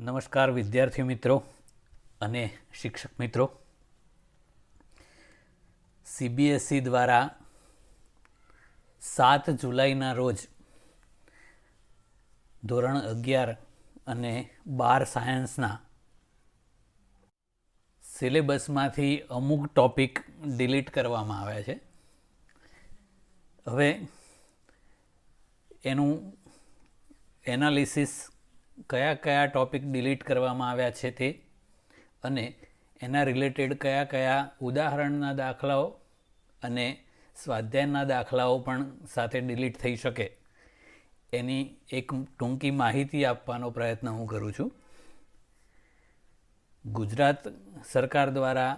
નમસ્કાર વિદ્યાર્થી મિત્રો અને શિક્ષક મિત્રો. સીબીએસઈ દ્વારા 7 જુલાઈના રોજ ધોરણ 11 અને 12 સાયન્સના સિલેબસમાંથી અમુક ટોપિક ડિલીટ કરવામાં આવ્યા છે. હવે એનું એનાલિસિસ કયા કયા ટોપિક ડિલીટ કરવામાં આવ્યા છે તે અને એના રિલેટેડ કયા કયા ઉદાહરણના દાખલાઓ અને સ્વાધ્યાયના દાખલાઓ પણ સાથે ડિલીટ થઈ શકે એની એક ટૂંકી માહિતી આપવાનો પ્રયત્ન હું કરું છું. ગુજરાત સરકાર દ્વારા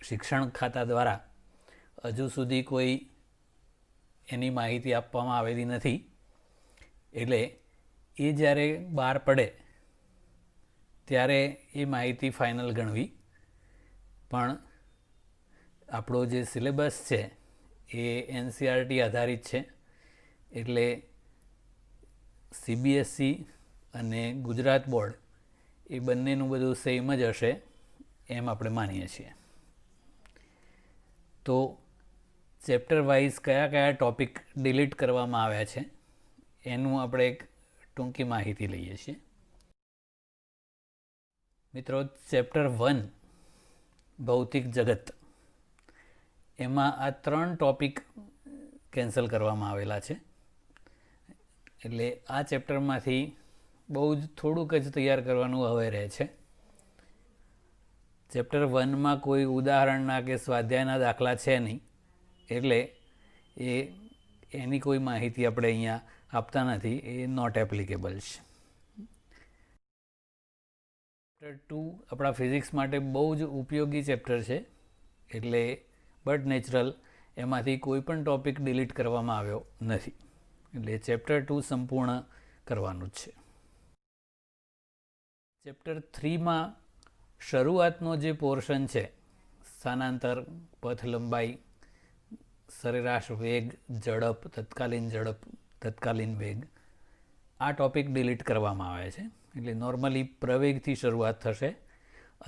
શિક્ષણ ખાતા દ્વારા હજુ સુધી કોઈ એની માહિતી આપવામાં આવેલી નથી, એટલે એ જ્યારે બહાર પડે ત્યારે એ માહિતી ફાઇનલ ગણવી. પણ આપણો જે સિલેબસ છે એ એનસીઆરટી આધારિત છે, એટલે સીબીએસઈ અને ગુજરાત બોર્ડ એ બંનેનું બધું સેમ જ હશે એમ આપણે માનીએ છીએ. તો ચેપ્ટર વાઇઝ કયા કયા ટોપિક ડિલીટ કરવામાં આવ્યા છે એનું આપણે એક ટૂંકી માહિતી લઈએ છીએ. મિત્રો, ચેપ્ટર 1 ભૌતિક જગત, એમાં આ 3 ટોપિક કેન્સલ કરવામાં આવેલા છે. એટલે આ ચેપ્ટરમાંથી બહુ જ થોડુંક જ તૈયાર કરવાનું હવે રહે છે. ચેપ્ટર 1માં કોઈ ઉદાહરણના કે સ્વાધ્યાયના દાખલા છે નહીં, એટલે એની કોઈ માહિતી આપણે અહીંયા આપતા નથી, એ નોટ એપ્લિકેબલ છે. ચેપ્ટર 2 આપણા ફિઝિક્સ માટે બહુ જ ઉપયોગી ચેપ્ટર છે, એટલે બટ નેચરલ એમાંથી કોઈ પણ ટોપિક ડિલીટ કરવામાં આવ્યો નથી, એટલે ચેપ્ટર 2 સંપૂર્ણ કરવાનું જ છે. ચેપ્ટર 3માં શરૂઆતનો જે પોર્શન છે, સ્થાનાંતર, પથ લંબાઈ, સરેરાશ વેગ, ઝડપ, તત્કાલીન વેગ, આ ટોપિક ડિલીટ કરવામાં આવે છે. એટલે નોર્મલી પ્રવેગથી શરૂઆત થશે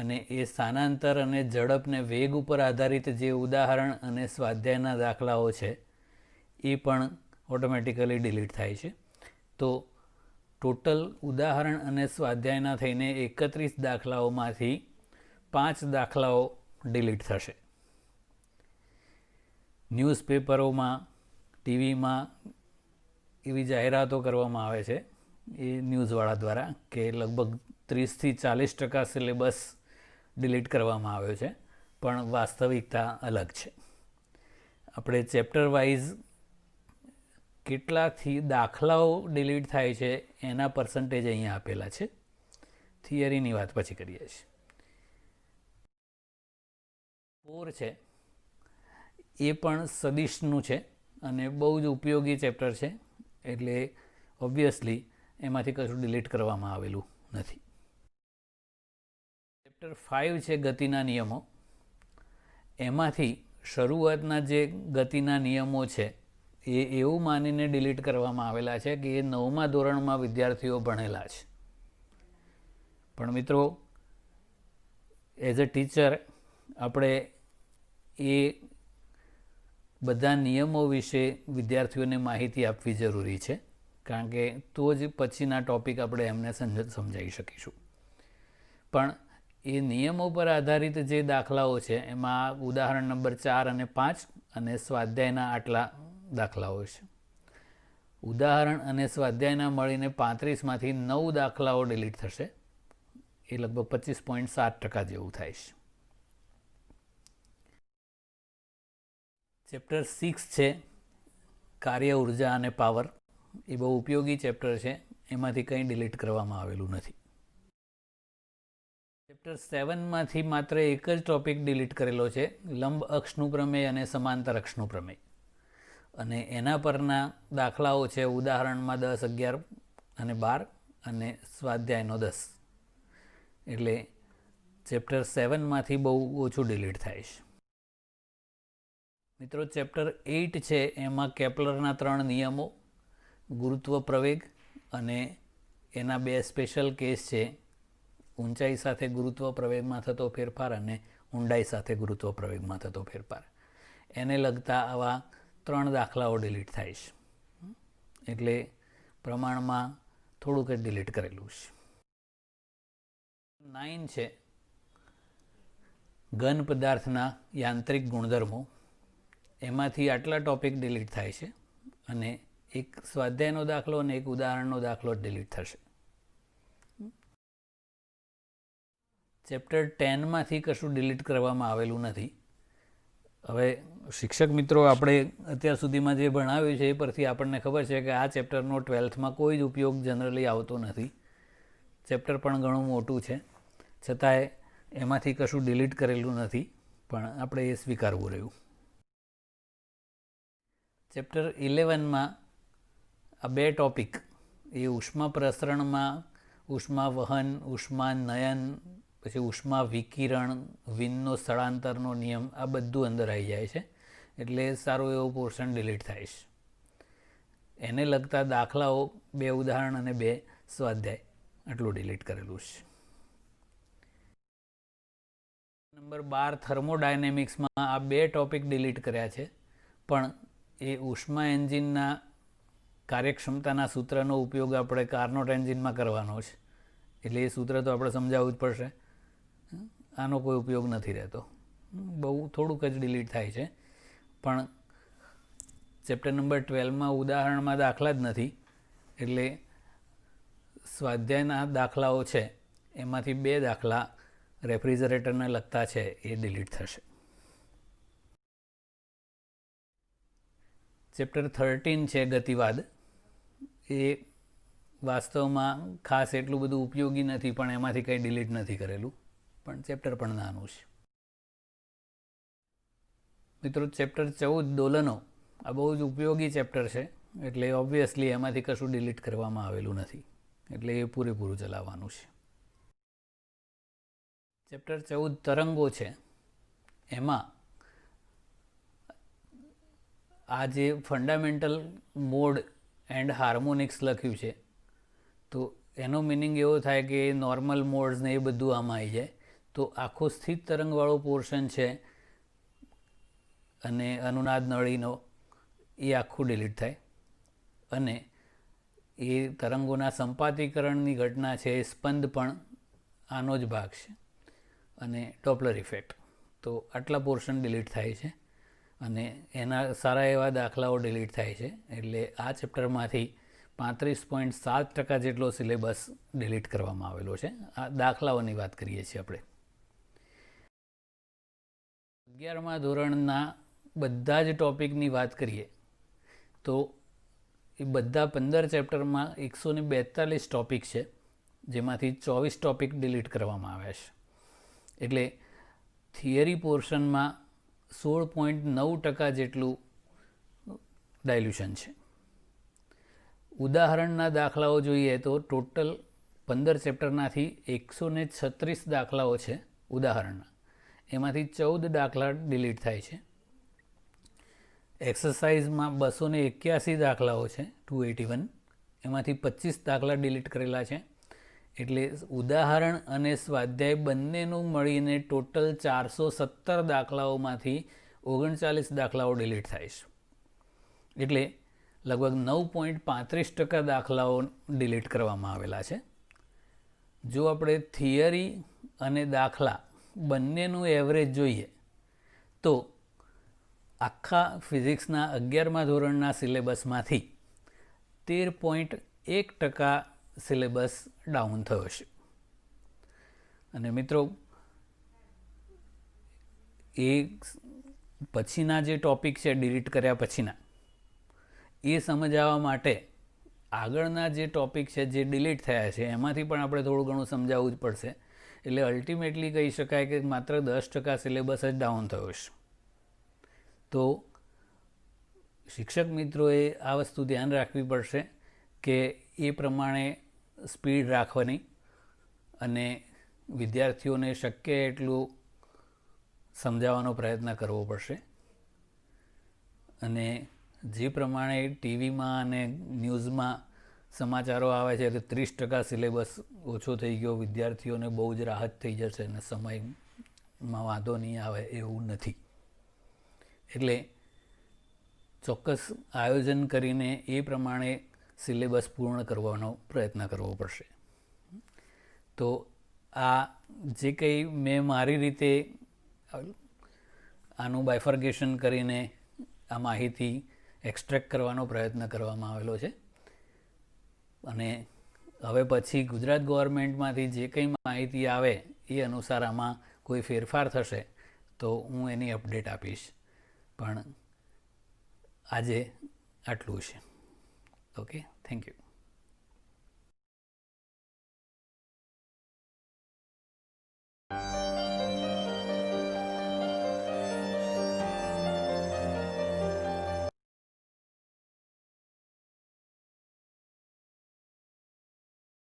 અને એ સ્થાનાંતર અને ઝડપને વેગ ઉપર આધારિત જે ઉદાહરણ અને સ્વાધ્યાયના દાખલાઓ છે એ પણ ઓટોમેટિકલી ડિલીટ થાય છે. તો ટોટલ ઉદાહરણ અને સ્વાધ્યાયના થઈને 31 દાખલાઓમાંથી 5 દાખલાઓ ડિલીટ થશે. ન્યૂઝપેપરોમાં, ટીવીમાં એવી જાહેરાતો કરવામાં આવે છે એ ન્યૂઝવાળા દ્વારા કે લગભગ 30-40% સિલેબસ ડિલીટ કરવામાં આવ્યો છે, પણ વાસ્તવિકતા અલગ છે. આપણે ચેપ્ટર વાઇઝ કેટલાથી દાખલાઓ ડિલીટ થાય છે એના પર્સન્ટેજ અહીંયા આપેલા છે. થિયરીની વાત પછી કરીએ છીએ. 4 છે એ પણ સદિશનું છે અને બહુ જ ઉપયોગી ચેપ્ટર છે, એટલે ઓબ્વિયસલી એમાંથી કશું ડિલીટ કરવામાં આવેલું નથી. ચેપ્ટર 5 છે ગતિના નિયમો. એમાંથી શરૂઆતના જે ગતિના નિયમો છે એ એવું માનીને ડિલીટ કરવામાં આવેલા છે કે એ 9મા ધોરણમાં વિદ્યાર્થીઓ ભણેલા છે. પણ મિત્રો, એઝ અ ટીચર આપણે એ બધા નિયમો વિશે વિદ્યાર્થીઓને માહિતી આપવી જરૂરી છે, કારણ કે તો જ પછીના ટોપિક આપણે એમને સમજાવી શકીશું. પણ એ નિયમો પર આધારિત જે દાખલાઓ છે એમાં ઉદાહરણ નંબર 4 અને 5 અને સ્વાધ્યાયના આટલા દાખલાઓ છે. ઉદાહરણ અને સ્વાધ્યાયના મળીને 35માંથી 9 દાખલાઓ ડિલીટ થશે, એ લગભગ 25.7% જેવું થાય છે. ચેપ્ટર 6 છે કાર્ય, ઉર્જા અને પાવર. એ બહુ ઉપયોગી ચેપ્ટર છે, એમાંથી કંઈ ડિલીટ કરવામાં આવેલું નથી. ચેપ્ટર 7માંથી માત્ર એક જ ટોપિક ડિલીટ કરેલો છે, લંબ અક્ષનું પ્રમેય અને સમાંતર અક્ષનું પ્રમેય, અને એના પરના દાખલાઓ છે ઉદાહરણમાં 10, 11 અને 12 અને સ્વાધ્યાયનો 10. એટલે ચેપ્ટર 7માંથી બહુ ઓછું ડિલીટ થાય છે. મિત્રો, ચેપ્ટર 8 છે એમાં કેપ્લરના 3 નિયમો, ગુરુત્વ પ્રવેગ અને એના 2 સ્પેશિયલ કેસ છે ઊંચાઈ સાથે ગુરુત્વ પ્રવેગમાં થતો ફેરફાર અને ઊંડાઈ સાથે ગુરુત્વ પ્રવેગમાં થતો ફેરફાર. એને લગતા આવા 3 દાખલાઓ ડિલીટ થાય છે. એટલે પ્રમાણમાં થોડુંક જ ડિલીટ કરેલું છે. 9 છે ઘન પદાર્થના યાંત્રિક ગુણધર્મો. એમાંથી આટલા ટોપિક ડિલીટ થાય છે અને એક સ્વાધ્યાયનો દાખલો અને એક ઉદાહરણનો દાખલો જ ડિલીટ થશે. ચેપ્ટર 10માંથી કશું ડિલીટ કરવામાં આવેલું નથી. હવે શિક્ષક મિત્રો આપણે અત્યાર સુધીમાં જે ભણાવ્યું છે એ પરથી આપણને ખબર છે કે આ ચેપ્ટરનો 12થમાં કોઈ જ ઉપયોગ જનરલી આવતો નથી. ચેપ્ટર પણ ઘણું મોટું છે, છતાંય એમાંથી કશું ડિલીટ કરેલું નથી, પણ આપણે એ સ્વીકારવું રહ્યું. ચેપ્ટર 11માં આ 2 ટોપિક એ ઉષ્મા પ્રસરણમાં ઉષ્મા વહન, ઉષ્મા નયન, પછી ઉષ્મા વિકિરણ, વિનનો સ્થળાંતરનો નિયમ, આ બધું અંદર આવી જાય છે. એટલે સારો એવો પોર્શન ડિલીટ થાય છે. એને લગતા દાખલાઓ 2 ઉદાહરણ અને 2 સ્વાધ્યાય આટલું ડિલીટ કરેલું છે. નંબર 12 થર્મોડાયનેમિક્સમાં આ 2 ટોપિક ડિલીટ કર્યા છે, પણ એ ઉષ્મા એન્જિનના કાર્યક્ષમતાના સૂત્રનો ઉપયોગ આપણે કાર્નોટ એન્જિનમાં કરવાનો છે. એટલે એ સૂત્ર તો આપણે સમજાવવું જ પડશે. આનો કોઈ ઉપયોગ નથી રહેતો. બહુ થોડુંક જ ડિલીટ થાય છે, પણ ચેપ્ટર નંબર 12માં ઉદાહરણમાં દાખલા જ નથી. એટલે સ્વાધ્યાયના દાખલાઓ છે એમાંથી 2 દાખલા રેફ્રિજરેટરને લગતા છે એ ડિલીટ થશે. ચેપ્ટર 13 છે ગતિવાદ. એ વાસ્તવમાં ખાસ એટલું બધું ઉપયોગી નથી, પણ એમાંથી કંઈ ડિલીટ નથી કરેલું, પણ ચેપ્ટર પણ નાનું છે. મિત્રો ચેપ્ટર 14 દોલનો, આ બહુ જ ઉપયોગી ચેપ્ટર છે, એટલે ઓબ્વિયસલી એમાંથી કશું ડિલીટ કરવામાં આવેલું નથી, એટલે એ પૂરેપૂરું ચલાવવાનું છે. ચેપ્ટર 14 તરંગો છે. એમાં આ જે ફંડામેન્ટલ મોડ એન્ડ હાર્મોનિક્સ લખ્યું છે, તો એનો મિનિંગ એવો થાય કે નોર્મલ મોડ્સ ને એ બધું આમાં આવી જાય. તો આખો સ્થિત તરંગવાળો પોર્શન છે અને અનુનાદ નળીનો, એ આખું ડિલીટ થાય. અને એ તરંગોના સંપાતીકરણની ઘટના છે, એ સ્પંદ પણ આનો જ ભાગ છે, અને ડોપલર ઇફેક્ટ. તો આટલા પોર્શન ડિલીટ થાય છે અને એના સારા એવા દાખલાઓ ડિલીટ થાય છે. એટલે આ ચેપ્ટરમાંથી 35.7% જેટલો સિલેબસ ડિલીટ કરવામાં આવેલો છે. આ દાખલાઓની વાત કરીએ છીએ આપણે. 11મા ધોરણના બધા જ ટોપિકની વાત કરીએ તો એ બધા 15 ચેપ્ટરમાં 142 ટોપિક છે, જેમાંથી 24 ટોપિક ડિલીટ કરવામાં આવ્યા છે. એટલે થિયરી પોર્શનમાં 16.9% જેટલું ડાયલ્યુશન છે. ઉદાહરણના દાખલાઓ જોઈએ તો ટોટલ 15 ચેપ્ટરનાથી 136 દાખલાઓ છે ઉદાહરણના, એમાંથી 14 દાખલા ડિલીટ થાય છે. એક્સરસાઇઝમાં 281 દાખલાઓ છે, 281, એમાંથી 25 દાખલા ડિલીટ કરેલા છે. એટલે ઉદાહરણ અને સ્વાધ્યાય બંનેનું મળીને ટોટલ 417 દાખલાઓમાંથી 39 દાખલાઓ ડિલીટ થાય છે. એટલે લગભગ 9.35% દાખલાઓ ડિલીટ કરવામાં આવેલા છે. જો આપણે થિયરી અને દાખલા બંનેનું એવરેજ જોઈએ તો આખા ફિઝિક્સના 11મા ધોરણના સિલેબસમાંથી 13.1% સિલેબસ ડાઉન થયો છે. અને મિત્રો એ પછીના જે ટોપિક છે ડિલીટ કર્યા પછીના, એ સમજાવવા માટે આગળના જે ટોપિક છે જે ડિલીટ થયા છે એમાંથી પણ આપણે થોડું ઘણું સમજાવવું જ પડશે. એટલે અલ્ટિમેટલી કહી શકાય કે માત્ર 10% સિલેબસ જ ડાઉન થયો છે. તો શિક્ષક મિત્રોએ આ વસ્તુ ધ્યાન રાખવી પડશે કે એ પ્રમાણે સ્પીડ રાખવાની અને વિદ્યાર્થીઓને શક્ય એટલું સમજાવવાનો પ્રયત્ન કરવો પડશે. અને જે પ્રમાણે ટીવીમાં અને ન્યૂઝમાં સમાચારો આવે છે કે 30% સિલેબસ ઓછો થઈ ગયો, વિદ્યાર્થીઓને બહુ જ રાહત થઈ જશે અને સમયમાં વાંધો નહીં આવે, એવું નથી. એટલે ચોક્કસ આયોજન કરીને એ પ્રમાણે સિલેબસ પૂર્ણ કરવાનો પ્રયત્ન કરવો પડશે. તો આ જે કંઈ મેં મારી રીતે આનું બાયફર્ગેશન કરીને આ માહિતી એક્સ્ટ્રેક્ટ કરવાનો પ્રયત્ન કરવામાં આવેલો છે. અને હવે પછી ગુજરાત ગવર્મેન્ટમાંથી જે કંઈ માહિતી આવે એ અનુસાર આમાં કોઈ ફેરફાર થશે તો હું એની અપડેટ આપીશ. પણ આજે આટલું છે. Okay, thank you.